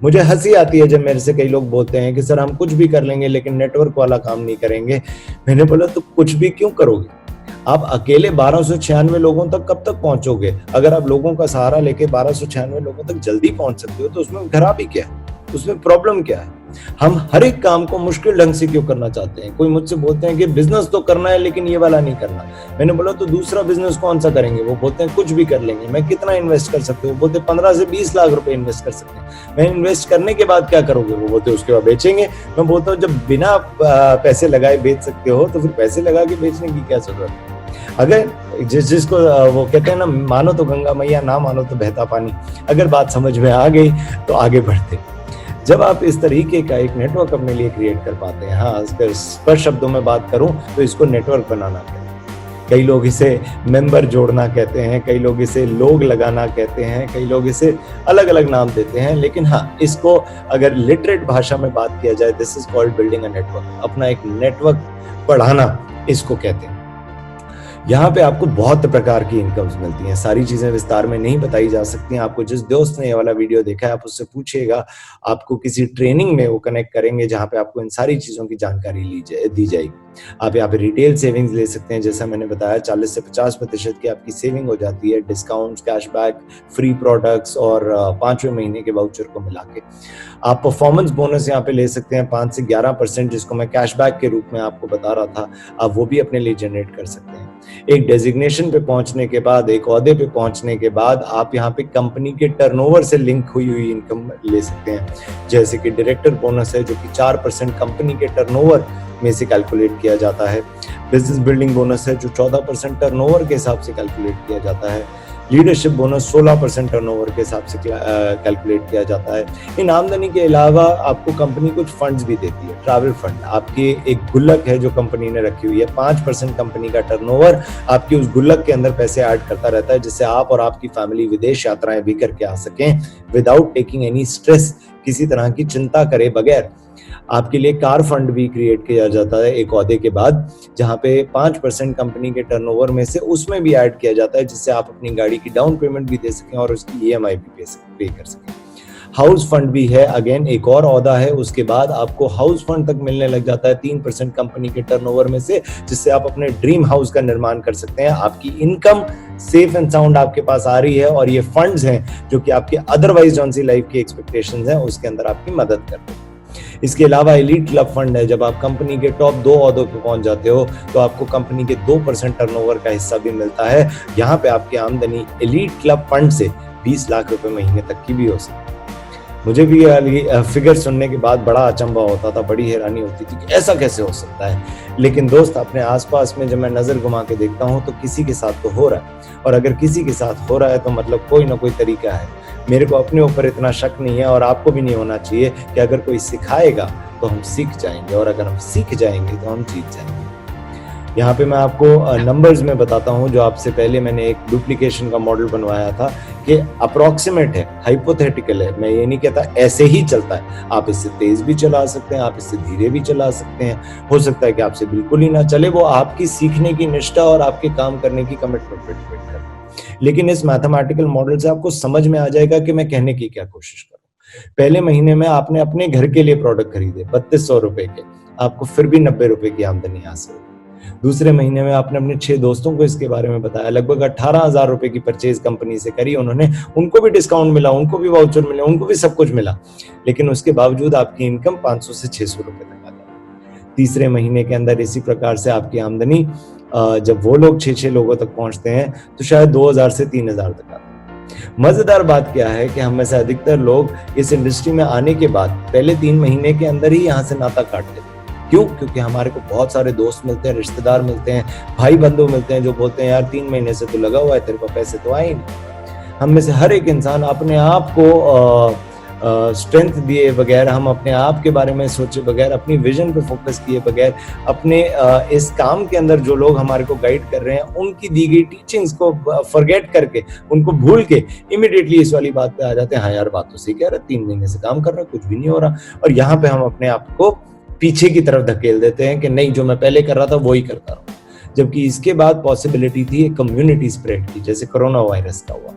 मुझे हंसी आती है जब मेरे से कई लोग बोलते हैं कि सर हम कुछ भी कर लेंगे लेकिन नेटवर्क वाला काम नहीं करेंगे। मैंने बोला तो कुछ भी क्यों करोगे? आप अकेले 1296 लोगों तक कब तक पहुंचोगे? अगर आप लोगों का सहारा लेके 1296 लोगों तक जल्दी पहुंच सकते हो तो उसमें खराबी क्या है? उसमें प्रॉब्लम क्या है? हम हर एक काम को मुश्किल ढंग से क्यों करना चाहते हैं? कोई मुझसे बोलते हैं कि बिजनेस तो करना है लेकिन ये वाला नहीं करना। मैंने बोला तो दूसरा बिजनेस कौन सा करेंगे? वो बोलते हैं कुछ भी कर लेंगे। मैं कितना इन्वेस्ट कर सकते हो? वो बोलते 15 से 20 लाख रुपए इन्वेस्ट कर सकते हैं। मैं इन्वेस्ट करने के बाद क्या करोगे? वो बोलते उसके बाद बेचेंगे। मैं बोलता हूँ जब बिना पैसे लगाए बेच सकते हो तो फिर पैसे लगा के बेचने की क्या जरूरत है? अगर जिसको वो कहते हैं ना, मानो तो गंगा मैया, ना मानो तो बहता पानी। अगर बात समझ में आ गई तो आगे बढ़ते। जब आप इस तरीके का एक नेटवर्क अपने लिए क्रिएट कर पाते हैं, हाँ अगर स्पष्ट शब्दों में बात करूं तो इसको नेटवर्क बनाना कहते हैं। कई लोग इसे मेंबर जोड़ना कहते हैं, कई लोग इसे लोग लगाना कहते हैं, कई लोग इसे अलग अलग नाम देते हैं, लेकिन हाँ इसको अगर लिटरेट भाषा में बात किया जाए, this is called building a network. अपना एक नेटवर्क बढ़ाना इसको कहते हैं। यहाँ पे आपको बहुत प्रकार की इनकम्स मिलती हैं, सारी चीजें विस्तार में नहीं बताई जा सकती हैं। आपको जिस दोस्त ने ये वाला वीडियो देखा है आप उससे पूछिएगा, आपको किसी ट्रेनिंग में वो कनेक्ट करेंगे जहाँ पे आपको इन सारी चीजों की जानकारी दी जाएगी। आप यहाँ पे रिटेल सेविंग्स ले सकते हैं, जैसा मैंने बताया 40 से 50% की आपकी सेविंग हो जाती है, डिस्काउंट्स, कैशबैक, फ्री प्रोडक्ट्स और 5वें महीने के वाउचर को मिला के। आप परफॉर्मेंस बोनस यहाँ पे ले सकते हैं 5 से 11%, जिसको मैं कैशबैक के रूप में आपको बता रहा था, आप वो भी अपने लिए जनरेट कर सकते हैं। एक डेजिग्नेशन पे पहुंचने के बाद, एक ओहदे पे पहुंचने के बाद आप यहाँ पे कंपनी के टर्नओवर से लिंक हुई इनकम ले सकते हैं, जैसे कि डायरेक्टर बोनस है जो कि 4% कंपनी के टर्नओवर में से कैलकुलेट किया जाता है। बिजनेस बिल्डिंग बोनस है जो 14% टर्नओवर के हिसाब से कैलकुलेट किया जाता है। लीडरशिप बोनस 16% टर्नओवर के हिसाब से कैलकुलेट किया जाता है। इन आमदनी के अलावा आपको कंपनी कुछ फंड्स भी देती है। ट्रैवल फंड आपकी एक गुल्लक है जो कंपनी ने रखी हुई है, 5% कंपनी का टर्नओवर आपकी उस गुल्लक के अंदर पैसे ऐड करता रहता है, जिससे आप और आपकी फैमिली विदेश यात्राएं भी करके आ सकें विदाउट टेकिंग एनी स्ट्रेस, किसी तरह की चिंता करे बगैर। आपके लिए कार फंड भी क्रिएट किया जाता है एक ओहदे के बाद, जहां पे 5% कंपनी के टर्नओवर में से उसमें भी ऐड किया जाता है, जिससे आप अपनी गाड़ी की डाउन पेमेंट भी दे सकें और उसकी EMI भी पे कर सकें। हाउस फंड भी है, अगेन एक और ओहदा है। उसके बाद आपको हाउस फंड तक मिलने लग जाता है 3% कंपनी के टर्नओवर में से, जिससे आप अपने ड्रीम हाउस का निर्माण कर सकते हैं। आपकी इनकम सेफ एंड साउंड आपके पास आ रही है और ये फंड्स हैं जो कि आपके अदरवाइज जौन सी लाइफ की एक्सपेक्टेशंस हैं उसके अंदर आपकी मदद करते हैं। इसके अलावा एलीट क्लब फंड है, जब आप कंपनी के टॉप 2 ओहदों पे पहुंच जाते हो तो आपको कंपनी के 2% टर्नओवर का हिस्सा भी मिलता है। यहाँ पे आपकी आमदनी एलीट क्लब फंड से 20 लाख रुपए महीने तक की भी हो सकती है। मुझे भी फिगर सुनने के बाद बड़ा अचंभा होता था, बड़ी हैरानी होती थी कि ऐसा कैसे हो सकता है। लेकिन दोस्त, अपने आसपास में जब मैं नजर घुमा के देखता हूँ तो किसी के साथ तो हो रहा है, और अगर किसी के साथ हो रहा है तो मतलब कोई ना कोई तरीका है। मेरे को अपने ऊपर इतना शक नहीं है और आपको भी नहीं होना चाहिए कि अगर कोई सिखाएगा तो हम सीख जाएंगे, और अगर हम सीख जाएंगे तो हम जीत जाएंगे। यहाँ पे मैं आपको नंबर्स में बताता हूँ, जो आपसे पहले मैंने एक डुप्लीकेशन का मॉडल बनवाया था कि अप्रोक्सीमेट है, हाइपोथेटिकल है। मैं ये नहीं कहता ऐसे ही चलता है, आप इससे तेज भी चला सकते हैं, आप इससे धीरे भी चला सकते हैं, हो सकता है कि आपसे बिल्कुल ही ना चले। वो आपकी सीखने की निष्ठा और आपके काम करने की कमिटमेंट पे डिपेंड करता है। लेकिन इस मैथमेटिकल मॉडल से आपको समझ में आ जाएगा कि मैं कहने की क्या कोशिश कर रहा हूँ। पहले महीने में आपने अपने घर के लिए प्रोडक्ट खरीदे 3200 रुपए के, आपको फिर भी 90 रुपए की आमदनी हासिल हुई। दूसरे महीने में आपने अपने 6 दोस्तों को इसके बारे में बताया, लगभग 18,000 रुपए की परचेज कंपनी से करी उन्होंने, उनको भी डिस्काउंट मिला, उनको भी वाउचर मिले, उनको भी सब कुछ मिला, लेकिन उसके बावजूद आपकी इनकम 500 से 600 रुपए तक आ जाती। तीसरे महीने के अंदर इसी प्रकार से आपकी आमदनी जब वो लोग 6 लोगों तक पहुंचते हैं तो शायद 2000 से 3000 तक आते हैं। मजेदार बात क्या है कि हम में से अधिकतर लोग इस इंडस्ट्री में आने के बाद पहले 3 महीने के अंदर ही यहाँ से नाता काट लेते हैं। क्यों? क्योंकि हमारे को बहुत सारे दोस्त मिलते हैं, रिश्तेदार मिलते हैं, भाई बंधु मिलते हैं जो बोलते हैं यार 3 महीने से तो लगा हुआ है, तेरे को पैसे तो आए नहीं। हम में से हर एक इंसान अपने आप को स्ट्रेंथ दिए बगैर, हम अपने आप के बारे में सोचे बगैर, अपनी विजन पे फोकस किए बगैर, अपने इस काम के अंदर जो लोग हमारे को गाइड कर रहे हैं उनकी दी गई टीचिंग्स को फॉरगेट करके, उनको भूल के इमीडिएटली इस वाली बात पे आ जाते हैं, हाँ यार बात तो सही कह रहा है, 3 महीने से काम कर रहा है, कुछ भी नहीं हो रहा। और यहाँ पे हम अपने आप को पीछे की तरफ धकेल देते हैं कि नहीं, जो मैं पहले कर रहा था वो ही करता रहूं। जबकि इसके बाद पॉसिबिलिटी थी कम्युनिटी स्प्रेड की, जैसे कोरोना वायरस का हुआ।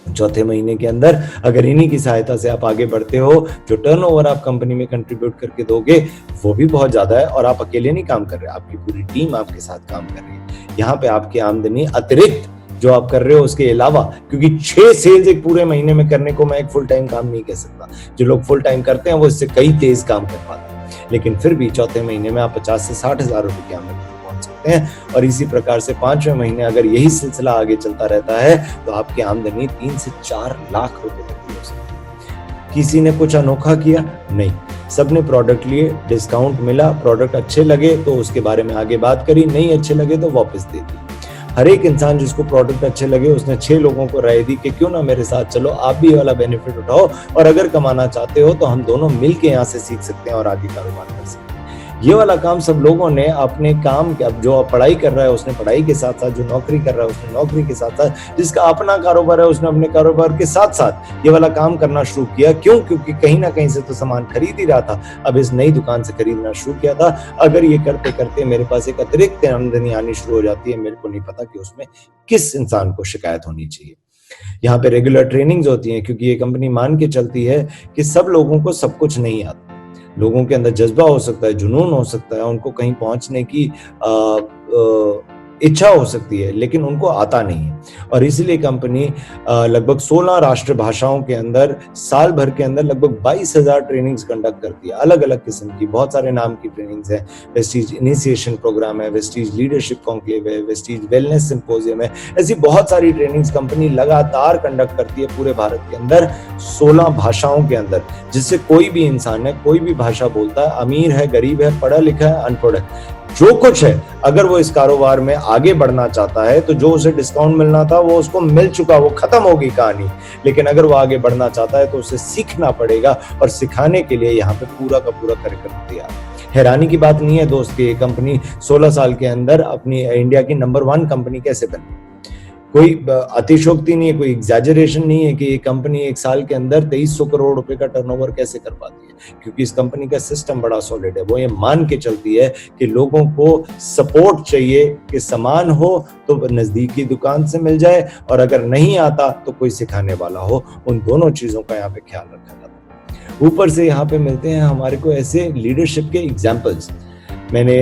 चौथे महीने के अंदर अगर इन्हीं की सहायता से आप आगे बढ़ते हो, जो टर्नओवर आप कंपनी में कंट्रीब्यूट करके दोगे वो भी बहुत ज्यादा है, और आप अकेले नहीं काम कर रहे, आपकी पूरी टीम आपके साथ काम कर रही है। यहाँ पे आपकी आमदनी अतिरिक्त जो आप कर रहे हो उसके अलावा, क्योंकि 6 सेल्स एक पूरे महीने में करने को मैं एक फुल टाइम काम नहीं कह सकता, जो लोग फुल टाइम करते हैं वो इससे कई तेज काम कर पाते हैं, लेकिन फिर भी चौथे महीने में आप 50 से 60 हजार रुपए की आमदनी सकते हैं। और इसी प्रकार से 5वें महीने अगर यही सिलसिला आगे चलता रहता है तो आपकी आमदनी 3 से 4 लाख रुपए तक की हो सकती है। किसी ने कुछ अनोखा किया? नहीं, सबने प्रोडक्ट लिए, डिस्काउंट मिला, प्रोडक्ट अच्छे लगे तो उसके बारे में आगे बात करी, नहीं अच्छे लगे तो वापस दे दी। हर एक इंसान जिसको प्रोडक्ट अच्छे लगे उसने 6 लोगों को राय दी कि क्यों ना मेरे साथ चलो, आप भी वाला बेनिफिट उठाओ, और अगर कमाना चाहते हो तो हम दोनों मिलके यहाँ से सीख सकते हैं और आगे कारोबार कर सकते हैं। ये वाला काम सब लोगों ने अपने काम के, अब जो पढ़ाई कर रहा है उसने पढ़ाई के साथ साथ, जो नौकरी कर रहा है उसने नौकरी के साथ साथ, जिसका अपना कारोबार है उसने अपने कारोबार के साथ साथ ये वाला काम करना शुरू किया। क्यों? क्योंकि कहीं ना कहीं से तो सामान खरीद ही रहा था, अब इस नई दुकान से खरीदना शुरू किया था। अगर ये करते करते मेरे पास एक अतिरिक्त आमदनी आनी शुरू हो जाती है, मेरे को नहीं पता कि उसमें किस इंसान को शिकायत होनी चाहिए। यहाँ पे रेगुलर ट्रेनिंग्स होती हैं, क्योंकि ये कंपनी मान के चलती है कि सब लोगों को सब कुछ नहीं आता। लोगों के अंदर जज्बा हो सकता है, जुनून हो सकता है, उनको कहीं पहुंचने की इच्छा हो सकती है, लेकिन उनको आता नहीं है। और इसीलिए कंपनी लगभग 16 राष्ट्र भाषाओं के अंदर साल भर के अंदर लगभग 22,000 ट्रेनिंग्स कंडक्ट करती है, अलग अलग किस्म की, बहुत सारे नाम की ट्रेनिंग्स हैं। वेस्टीज इनिशिएशन प्रोग्राम है, वेस्टीज लीडरशिप कॉन्क्लेव है, वेस्टीज वेलनेस सिंपोजियम है, ऐसी बहुत सारी ट्रेनिंग्स कंपनी लगातार कंडक्ट करती है पूरे भारत के अंदर 16 भाषाओं के अंदर, जिससे कोई भी इंसान है, कोई भी भाषा बोलता है, अमीर है, गरीब है, पढ़ा लिखा है, अनपढ़ है, जो कुछ है, अगर वो इस कारोबार में आगे बढ़ना चाहता है तो जो उसे डिस्काउंट मिलना था वो उसको मिल चुका, वो खत्म होगी कहानी। लेकिन अगर वो आगे बढ़ना चाहता है तो उसे सीखना पड़ेगा, और सिखाने के लिए यहाँ पे पूरा का पूरा कार्यक्रम तैयार है। हैरानी की बात नहीं है दोस्त कि ये कंपनी 16 साल के अंदर अपनी इंडिया की नंबर 1 कंपनी कैसे बनी। कोई अतिशोक्ति नहीं है, कोई एग्जैजरेशन नहीं है कि ये कंपनी एक साल के अंदर 2300 करोड़ रुपए का टर्नओवर कैसे कर पाती है, क्योंकि इस कंपनी का सिस्टम बड़ा सॉलिड है। वो ये मान के चलती है कि लोगों को सपोर्ट चाहिए कि सामान हो तो नजदीकी दुकान से मिल जाए, और अगर नहीं आता तो कोई सिखाने वाला हो। उन दोनों चीजों का यहाँ पे ख्याल रखा जाता है। ऊपर से यहाँ पे मिलते हैं हमारे को ऐसे लीडरशिप के एग्जाम्पल्स। मैंने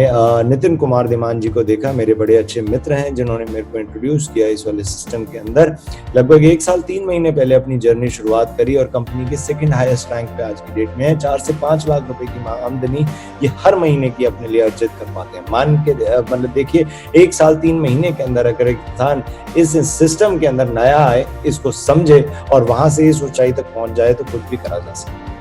नितिन कुमार दिमान जी को देखा, मेरे बड़े अच्छे मित्र हैं, जिन्होंने मेरे को इंट्रोड्यूस किया इस वाले सिस्टम के अंदर। लगभग 1 साल 3 महीने पहले अपनी जर्नी शुरुआत करी, और कंपनी के सेकंड हाईएस्ट रैंक पे आज की डेट में है। 4 से 5 लाख रुपए की आमदनी ये हर महीने की अपने लिए अर्जित कर पाते हैं। मान के मतलब देखिए, 1 साल 3 महीने के अंदर अगर एक इंसान इस सिस्टम के अंदर नया आए, इसको समझे और वहां से इस ऊंचाई तक पहुंच जाए तो कुछ भी करा जा सकता है।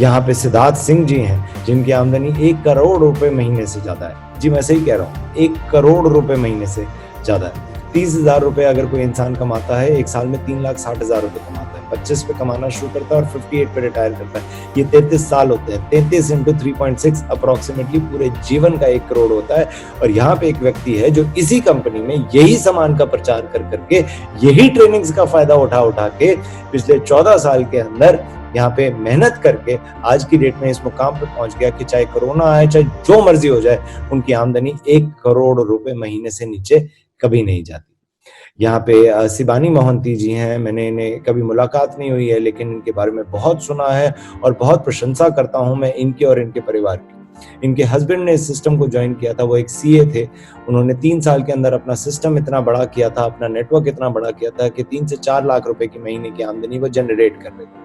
यहाँ पे सिद्धार्थ सिंह जी हैं, जिनकी आमदनी 1 करोड़ रुपए महीने से ज्यादा है। जी मैं सही कह रहा हूँ, 1 करोड़ रुपए महीने से ज्यादा है। 30,000 रुपए अगर कोई इंसान कमाता है, एक साल में 3,60,000 रुपए कमाता है। 25 पे कमाना शुरू करता है और 58 पे रिटायर करता है। ये 33 साल होते हैं। 33 इंटू 3.6 अप्रोक्सीमेटली पूरे जीवन का 1 करोड़ होता है। और यहाँ पे एक व्यक्ति है जो इसी कंपनी में यही सामान का प्रचार कर करके, यही ट्रेनिंग्स का फायदा उठा के पिछले 14 साल के अंदर यहाँ पे मेहनत करके आज की डेट में इस मुकाम पे पहुंच गया कि चाहे कोरोना आए, चाहे जो मर्जी हो जाए, उनकी आमदनी 1 करोड़ रुपए महीने से नीचे कभी नहीं जाती। यहाँ पे शिबानी मोहंती जी हैं, मैंने इन्हें कभी मुलाकात नहीं हुई है, लेकिन इनके बारे में बहुत सुना है और बहुत प्रशंसा करता हूँ मैं इनके और इनके परिवार की। इनके हस्बैंड ने इस सिस्टम को ज्वाइन किया था, वो एक सीए थे। उन्होंने 3 साल के अंदर अपना सिस्टम इतना बड़ा किया था, अपना नेटवर्क इतना बड़ा किया था कि 3 से 4 लाख रुपए की महीने की आमदनी वो जनरेट कर रहे थे।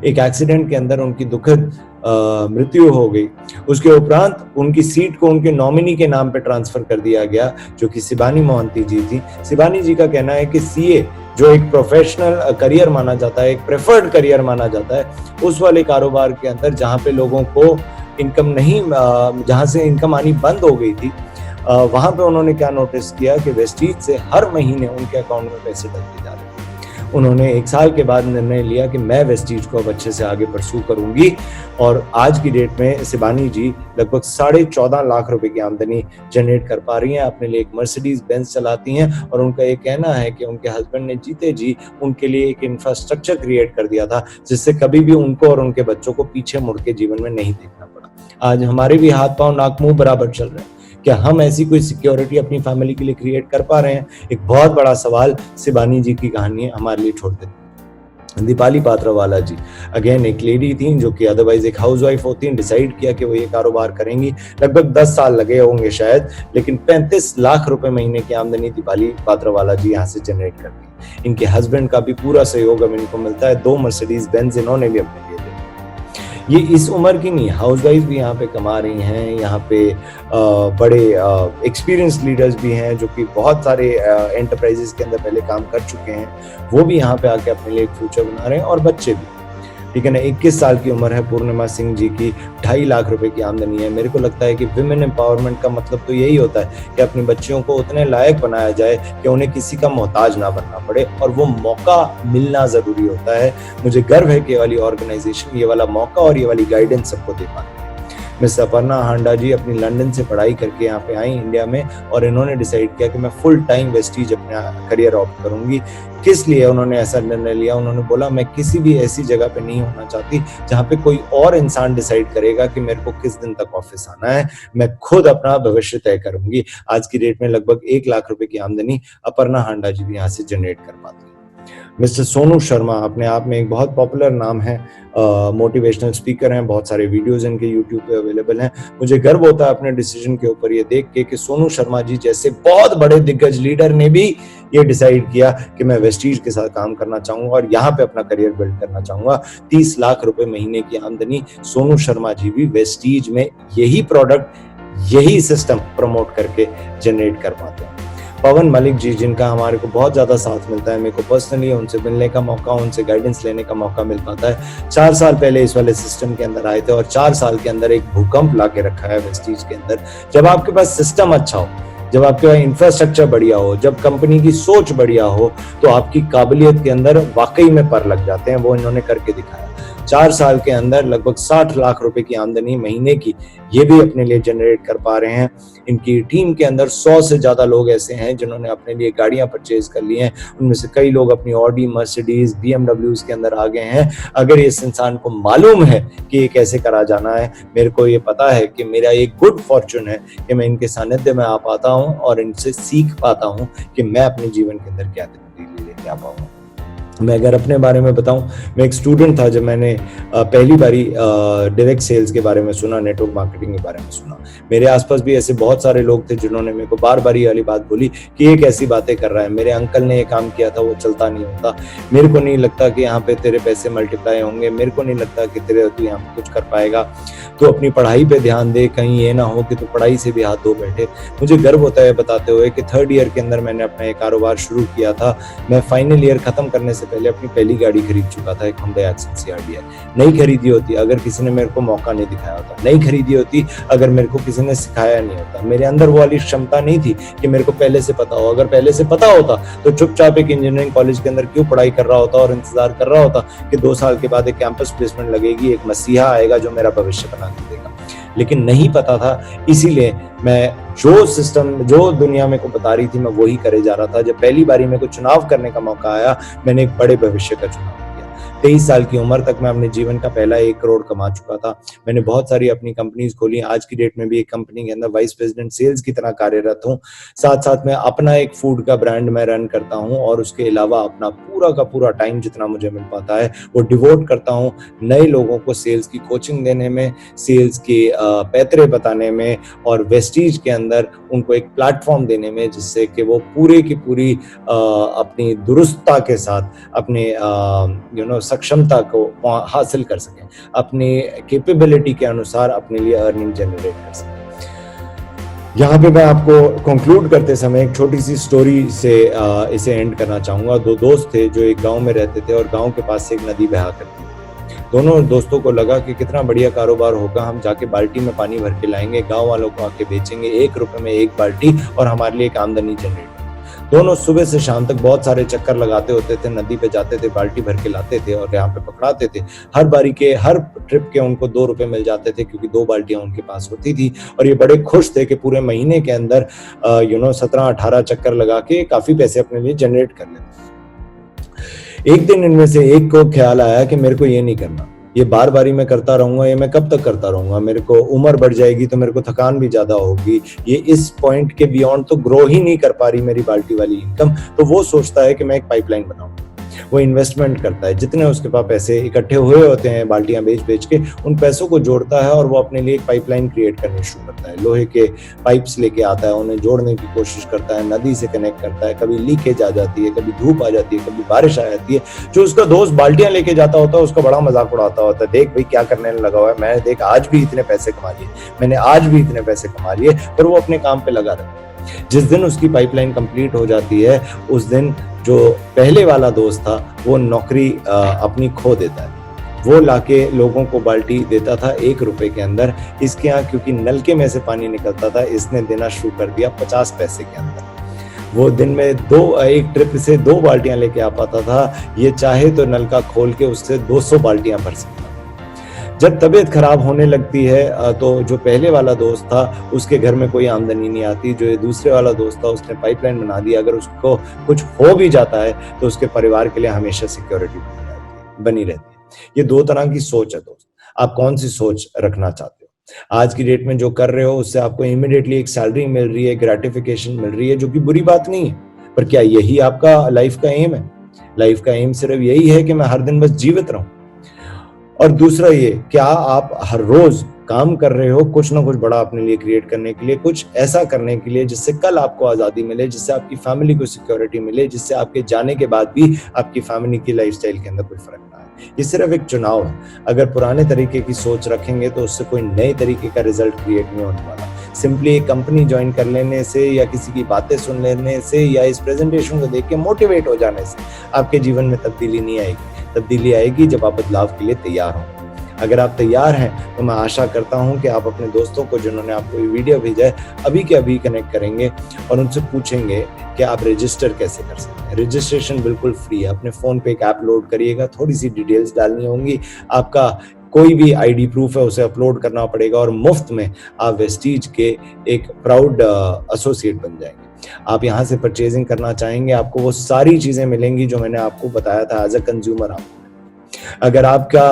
एक एक्सीडेंट के अंदर उनकी दुखद मृत्यु हो गई। उसके उपरांत उनकी सीट को उनके नॉमिनी के नाम पे ट्रांसफर कर दिया गया, जो कि शिबानी मोहंती जी थी। शिबानी जी का कहना है कि सीए जो एक प्रोफेशनल करियर माना जाता है, एक प्रेफर्ड करियर माना जाता है, उस वाले कारोबार के अंदर जहां पे लोगों को इनकम नहीं, जहां से इनकम आनी बंद हो गई थी, वहां पे उन्होंने क्या नोटिस किया कि वेस्टीज से हर महीने उनके अकाउंट में पैसे डलते जा रहे थे। उन्होंने 1 साल के बाद निर्णय लिया कि मैं वेस्टीज को अब अच्छे से आगे परस्यू करूंगी, और आज की डेट में शिबानी जी लगभग 14.5 लाख रुपए की आमदनी जनरेट कर पा रही हैं। अपने लिए एक मर्सिडीज बेंज चलाती हैं, और उनका ये कहना है कि उनके हस्बैंड ने जीते जी उनके लिए एक इंफ्रास्ट्रक्चर क्रिएट कर दिया था, जिससे कभी भी उनको और उनके बच्चों को पीछे मुड़ के जीवन में नहीं देखना पड़ा। आज हमारे भी हाथ पांव नाक मुंह बराबर चल रहे हैं। क्या हम ऐसी कोई सिक्योरिटी अपनी फैमिली के लिए क्रिएट कर पा रहे हैं? एक बहुत बड़ा सवाल शिबानी जी की कहानी हमारे लिए छोड़ देती है। दीपाली पात्रावाला जी अगेन एक लेडी थी जो कि अदरवाइज एक हाउसवाइफ होती हैं, डिसाइड किया कि वो ये कारोबार करेंगी। लगभग 10 साल लगे होंगे शायद, लेकिन 35 लाख रुपए महीने की आमदनी दीपाली पात्रावाला जी यहाँ से जनरेट करती है। इनके हस्बैंड का भी पूरा सहयोग अब इनको मिलता है। 2 मर्सिडीज बेंज इन्होंने भी अपने लिए। ये इस उम्र की नहीं, हाउसवाइफ भी यहाँ पे कमा रही हैं। यहाँ पे बड़े एक्सपीरियंस लीडर्स भी हैं जो कि बहुत सारे एंटरप्राइजेस के अंदर पहले काम कर चुके हैं, वो भी यहाँ पे आके अपने लिए एक फ्यूचर बना रहे हैं, और बच्चे भी। ठीक है ना, 21 साल की उम्र है पूर्णिमा सिंह जी की, 2.5 लाख रुपए की आमदनी है। मेरे को लगता है कि विमेन एम्पावरमेंट का मतलब तो यही होता है कि अपनी बच्चियों को उतने लायक बनाया जाए कि उन्हें किसी का मोहताज ना बनना पड़े, और वो मौका मिलना जरूरी होता है। मुझे गर्व है कि ये वाली ऑर्गेनाइजेशन ये वाला मौका और ये वाली गाइडेंस सबको दे पाती है। मिस अपर्णा हांडा जी अपनी लंदन से पढ़ाई करके यहाँ पे आई इंडिया में, और इन्होंने डिसाइड किया कि मैं फुल टाइम वेस्टीज अपना करियर ऑप्ट करूंगी। किस लिए उन्होंने ऐसा निर्णय लिया? उन्होंने बोला मैं किसी भी ऐसी जगह पे नहीं होना चाहती जहाँ पे कोई और इंसान डिसाइड करेगा कि मेरे को किस दिन तक ऑफिस आना है, मैं खुद अपना भविष्य तय करूंगी। आज की डेट में लगभग 1 लाख रुपए की आमदनी अपर्णा हांडा जी भी यहाँ से जनरेट कर पाती है। मिस्टर सोनू शर्मा अपने आप में एक बहुत पॉपुलर नाम है, मोटिवेशनल स्पीकर हैं, बहुत सारे वीडियोस इनके यूट्यूब पे अवेलेबल हैं। मुझे गर्व होता है अपने डिसीजन के ऊपर ये देख के कि सोनू शर्मा जी जैसे बहुत बड़े दिग्गज लीडर ने भी ये डिसाइड किया कि मैं वेस्टीज के साथ काम करना चाहूंगा और यहाँ पे अपना करियर बिल्ड करना चाहूंगा। 30 लाख रुपए महीने की आमदनी सोनू शर्मा जी भी वेस्टीज में यही प्रोडक्ट, यही सिस्टम प्रमोट करके जनरेट कर पाते हैं। पवन मलिक जी, जिनका हमारे को बहुत ज्यादा साथ मिलता है, मेरे को पर्सनली उनसे मिलने का मौका, उनसे गाइडेंस लेने का मौका मिल पाता है। 4 साल पहले इस वाले सिस्टम के अंदर आए थे और 4 साल के अंदर एक भूकंप ला के रखा है वेस्टीज के अंदर। जब आपके पास सिस्टम अच्छा हो, जब आपके पास इंफ्रास्ट्रक्चर बढ़िया हो, जब कंपनी की सोच बढ़िया हो, तो आपकी काबिलियत के अंदर वाकई में पर लग जाते हैं। वो इन्होंने करके दिखाया। 4 साल के अंदर लगभग 60 लाख रुपए की आमदनी महीने की ये भी अपने लिए जनरेट कर पा रहे हैं। इनकी टीम के अंदर 100 से ज्यादा लोग ऐसे हैं जिन्होंने अपने लिए गाड़ियां परचेज कर ली हैं। उनमें से कई लोग अपनी ऑडी, मर्सिडीज, BMW के अंदर आ गए हैं। अगर इस इंसान को मालूम है कि ये कैसे करा जाना है, मेरे को ये पता है कि मेरा एक गुड फॉर्चून है कि मैं इनके सानिध्य में आ पाता हूँ और इनसे सीख पाता हूँ कि मैं अपने जीवन के अंदर क्या तब्दीली लेके आ पाऊंगा। मैं अगर अपने बारे में बताऊं, मैं एक स्टूडेंट था जब मैंने पहली बारी डायरेक्ट सेल्स के बारे में सुना, नेटवर्क मार्केटिंग के बारे में सुना। मेरे आसपास भी ऐसे बहुत सारे लोग थे जिन्होंने मेरे को बार बार ये वाली बात बोली कि ये कैसी बातें कर रहा है, मेरे अंकल ने ये काम किया था, वो चलता नहीं होता, मेरे को नहीं लगता कि यहाँ पे तेरे पैसे मल्टीप्लाई होंगे, मेरे को नहीं लगता कि तू यहाँ पे कुछ कर पाएगा, तो अपनी पढ़ाई पे ध्यान दे, कहीं ये ना हो कि तू पढ़ाई से भी हाथ धो बैठे। मुझे गर्व होता है बताते हुए कि 3rd ईयर के अंदर मैंने अपना एक कारोबार शुरू किया था। मैं फाइनल ईयर खत्म करने से पहले अपनी पहली गाड़ी खरीद चुका था, एक Hyundai Accent CRDI। नहीं खरीदी होती अगर किसी ने मेरे को मौका नहीं दिखाया होता, नहीं खरीदी होती अगर मेरे को किसी ने सिखाया नहीं होता। मेरे अंदर वो वाली क्षमता नहीं थी कि मेरे को पहले से पता हो। अगर पहले से पता होता तो चुपचाप एक इंजीनियरिंग कॉलेज के अंदर क्यों पढ़ाई कर रहा होता और इंतजार कर रहा होता कि 2 साल के बाद एक कैंपस प्लेसमेंट लगेगी, एक मसीहा आएगा जो मेरा भविष्य बना के देगा। लेकिन नहीं पता था, इसीलिए मैं जो सिस्टम, जो दुनिया मेरे को बता रही थी, मैं वही करे जा रहा था। जब पहली बारी मेरे को चुनाव करने का मौका आया, मैंने एक बड़े भविष्य का चुनाव किया। 23 साल की उम्र तक मैं अपने जीवन का पहला 1 करोड़ कमा चुका था। मैंने बहुत सारी अपनी कंपनीज खोली। आज की डेट में भी एक कंपनी के अंदर वाइस प्रेसिडेंट सेल्स की तरह कार्यरत हूँ। साथ साथ में अपना एक फूड का ब्रांड मैं रन करता हूँ और उसके अलावा अपना पूरा का पूरा टाइम जितना मुझे मिल पाता है वो डिवोट करता हूँ नए लोगों को सेल्स की कोचिंग देने में, सेल्स के पैतरे बताने में और वेस्टीज के अंदर उनको एक प्लेटफॉर्म देने में, जिससे कि वो पूरे की पूरी अपनी दुरुस्तता के साथ अपने सक्षमता को हासिल कर सकें, अपनी कैपेबिलिटी के अनुसार अपने लिए अर्निंग जनरेट कर सकें। यहाँ पे मैं आपको कंक्लूड करते समय एक छोटी सी स्टोरी से इसे एंड करना चाहूँगा। 2 दोस्त थे जो एक गांव में रहते थे और गांव के पास से एक नदी बहा करती थी। दोनों दोस्तों को लगा कि कितना बढ़िया कारोबार होगा, हम जाके बाल्टी में पानी भर के लाएंगे, गाँव वालों को आके बेचेंगे, 1 रुपए में 1 बाल्टी और हमारे लिए एक आमदनी जनरेट। दोनों सुबह से शाम तक बहुत सारे चक्कर लगाते होते थे, नदी पे जाते थे, बाल्टी भर के लाते थे और यहाँ पे पकड़ाते थे। हर ट्रिप के उनको 2 रुपए मिल जाते थे क्योंकि 2 बाल्टियां उनके पास होती थी और ये बड़े खुश थे कि पूरे महीने के अंदर 17-18 चक्कर लगा के काफी पैसे अपने लिए जनरेट कर लेते। एक दिन इनमें से एक को ख्याल आया कि मेरे को ये नहीं करना, ये बार बारी मैं करता रहूंगा, ये मैं कब तक करता रहूंगा, मेरे को उम्र बढ़ जाएगी तो मेरे को थकान भी ज्यादा होगी, ये इस पॉइंट के बियॉन्ड तो ग्रो ही नहीं कर पा रही मेरी बाल्टी वाली इनकम। तो वो सोचता है कि मैं एक पाइपलाइन बनाऊं। वो इन्वेस्टमेंट करता है, जितने उसके पास पैसे इकट्ठे हुए होते हैं बाल्टियां बेच बेच के, उन पैसों को जोड़ता है और वो अपने लिए एक पाइपलाइन क्रिएट करनी शुरू करता है। लोहे के पाइप्स लेके आता है, उन्हें जोड़ने की कोशिश करता है, नदी से कनेक्ट करता है। कभी लीकेज आ जाती है, कभी धूप आ जाती है, कभी बारिश आ जाती है। जो उसका दोस्त बाल्टियां लेके जाता होता है उसका बड़ा मजाक उड़ाता होता है, देख भाई क्या करने लगा हुआ है, मैं देख आज भी इतने पैसे कमा लिए, मैंने आज भी इतने पैसे कमा लिए। पर वो अपने काम पे लगा रहता है। जिस दिन उसकी पाइपलाइन कंप्लीट हो जाती है उस दिन जो पहले वाला दोस्त था वो नौकरी अपनी खो देता है। वो लाके लोगों को बाल्टी देता था 1 रुपए के अंदर। इसके यहाँ क्योंकि नलके में से पानी निकलता था, इसने देना शुरू कर दिया 50 पैसे के अंदर। वो दिन में एक ट्रिप से 2 बाल्टियां लेके आ पाता था। ये चाहे तो नलका खोल के उससे 200 बाल्टियां भर सकता। जब तबीयत खराब होने लगती है तो जो पहले वाला दोस्त था उसके घर में कोई आमदनी नहीं आती, जो ये दूसरे वाला दोस्त था उसने पाइपलाइन बना दी, अगर उसको कुछ हो भी जाता है तो उसके परिवार के लिए हमेशा सिक्योरिटी बनी रहती है। ये दो तरह की सोच है दोस्त, आप कौन सी सोच रखना चाहते हो? आज की डेट में जो कर रहे हो उससे आपको इमीडिएटली एक सैलरी मिल रही है, ग्रेटिफिकेशन मिल रही है, जो कि बुरी बात नहीं है, पर क्या यही आपका लाइफ का एम है? लाइफ का एम सिर्फ यही है कि मैं हर दिन बस जीवित रहूं? और दूसरा ये, क्या आप हर रोज काम कर रहे हो कुछ ना कुछ बड़ा अपने लिए क्रिएट करने के लिए, कुछ ऐसा करने के लिए जिससे कल आपको आजादी मिले, जिससे आपकी फैमिली को सिक्योरिटी मिले, जिससे आपके जाने के बाद भी आपकी फैमिली की लाइफस्टाइल के अंदर कोई फर्क ना आए? ये सिर्फ एक चुनाव है। अगर पुराने तरीके की सोच रखेंगे तो उससे कोई नए तरीके का रिजल्ट क्रिएट नहीं होने वाला। सिंपली एक कंपनी ज्वाइन कर लेने से या किसी की बातें सुन लेने से या इस प्रेजेंटेशन को देख के मोटिवेट हो जाने से आपके जीवन में तब्दीली नहीं आएगी। तब्दीली आएगी जब आप बदलाव के लिए तैयार हों। अगर आप तैयार हैं तो मैं आशा करता हूं कि आप अपने दोस्तों को जिन्होंने आपको ये वीडियो भेजा है अभी के अभी कनेक्ट करेंगे और उनसे पूछेंगे कि आप रजिस्टर कैसे कर सकते हैं। रजिस्ट्रेशन बिल्कुल फ्री है। अपने फोन पे एक ऐप लोड करिएगा, थोड़ी सी डिटेल्स डालनी होंगी, आपका कोई भी आईडी प्रूफ है उसे अपलोड करना पड़ेगा और मुफ्त में आप वेस्टीज के एक प्राउड एसोसिएट बन जाएंगे। आप यहाँ से परचेजिंग करना चाहेंगे, आपको वो सारी चीजें मिलेंगी जो मैंने आपको बताया था एज अ कंज्यूमर। आपको अगर आपका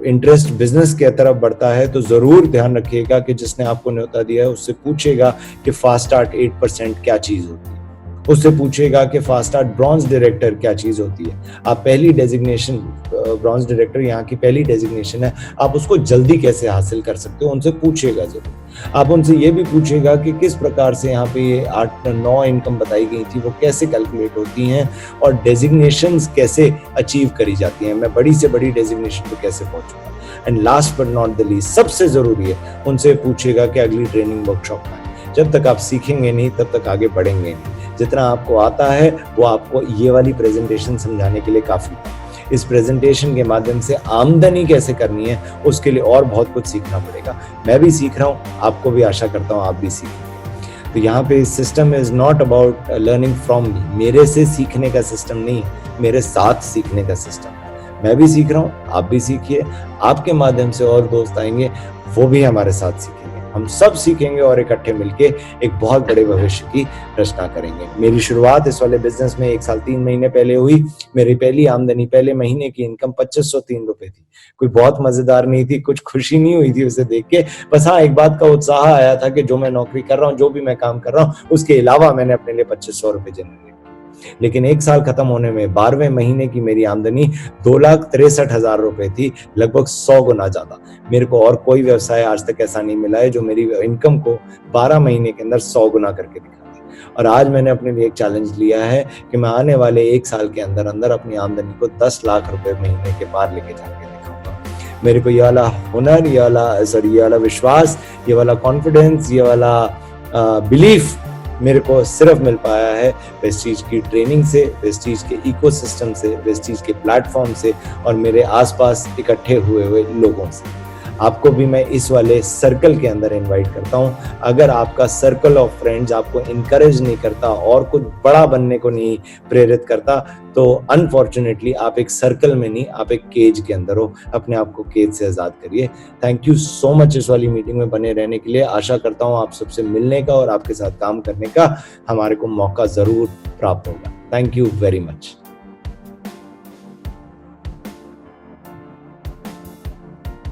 इंटरेस्ट बिजनेस के तरफ बढ़ता है तो जरूर ध्यान रखिएगा कि जिसने आपको न्योता दिया है उससे पूछेगा कि फास्ट स्टार्ट 8% क्या चीज होती है, उससे पूछेगा कि फास्ट स्टार्ट ब्रॉन्ज डायरेक्टर क्या चीज होती है। आप पहली डेजिग्नेशन ब्रॉन्ज डायरेक्टर यहाँ की पहली डेजिग्नेशन है, आप उसको जल्दी कैसे हासिल कर सकते हो, उनसे पूछेगा जरूर। आप उनसे ये भी पूछेगा कि किस प्रकार से यहाँ पे ये 8-9 इनकम बताई गई थी वो कैसे कैलकुलेट होती हैं और डेजिग्नेशंस कैसे अचीव करी जाती हैं, मैं बड़ी से बड़ी डेजिग्नेशन पे कैसे पहुंचूंगा। And last but not the least, सबसे जरूरी है, उनसे पूछेगा कि अगली ट्रेनिंग वर्कशॉप में। जब तक आप सीखेंगे नहीं तब तक आगे बढ़ेंगे नहीं। जितना आपको आता है वो आपको ये वाली प्रेजेंटेशन समझाने के लिए काफी है। इस प्रेजेंटेशन के माध्यम से आमदनी कैसे करनी है उसके लिए और बहुत कुछ सीखना पड़ेगा। मैं भी सीख रहा हूँ, आपको भी आशा करता हूँ आप भी सीखेंगे। तो यहाँ पे system is not about learning from me, मेरे से सीखने का सिस्टम नहीं, मेरे साथ सीखने का सिस्टम है। मैं भी सीख रहा हूँ, आप भी सीखिए, आपके माध्यम से और दोस्त आएंगे वो भी हमारे साथ सीखेंगे, हम सब सीखेंगे और इकट्ठे मिलके एक बहुत बड़े भविष्य की रचना करेंगे। मेरी शुरुआत इस वाले बिजनेस में 1 साल 3 महीने पहले हुई। मेरी पहली आमदनी, पहले महीने की इनकम 2503 रुपए थी। कोई बहुत मजेदार नहीं थी, कुछ खुशी नहीं हुई थी उसे देख के, बस हाँ एक बात का उत्साह आया था कि जो मैं नौकरी कर रहा हूँ, जो भी मैं काम कर रहा हूँ उसके अलावा मैंने अपने लिए 2500 रुपए जनरेट। लेकिन 1 साल खत्म होने में 12वें महीने की मेरी आमदनी 2,63,000 रुपए थी, लगभग 100 गुना ज्यादा। मेरे को और कोई व्यवसाय आज तक ऐसा नहीं मिला है जो मेरी इनकम को 12 महीने के अंदर 100 गुना करके दिखा दे। और आज मैंने अपने लिए एक चैलेंज लिया है कि मैं आने वाले 1 साल के अंदर अंदर अपनी आमदनी को 10 लाख रुपए महीने के पार लेके जाके दिखाऊंगा। मेरे को ये वाला हुनर, ये वाला विश्वास, ये वाला कॉन्फिडेंस, ये वाला बिलीफ मेरे को सिर्फ मिल पाया है वेस्टीज की ट्रेनिंग से, वेस्टीज के इकोसिस्टम से, वेस्टीज के प्लेटफॉर्म से और मेरे आसपास इकट्ठे हुए लोगों से। आपको भी मैं इस वाले सर्कल के अंदर इनवाइट करता हूं। अगर आपका सर्कल ऑफ फ्रेंड्स आपको इनकरेज नहीं करता और कुछ बड़ा बनने को नहीं प्रेरित करता तो अनफॉर्चुनेटली आप एक सर्कल में नहीं, आप एक केज के अंदर हो। अपने आप को केज से आजाद करिए। थैंक यू सो मच इस वाली मीटिंग में बने रहने के लिए। आशा करता हूं आप सबसे मिलने का और आपके साथ काम करने का हमारे को मौका जरूर प्राप्त होगा। Thank you very much.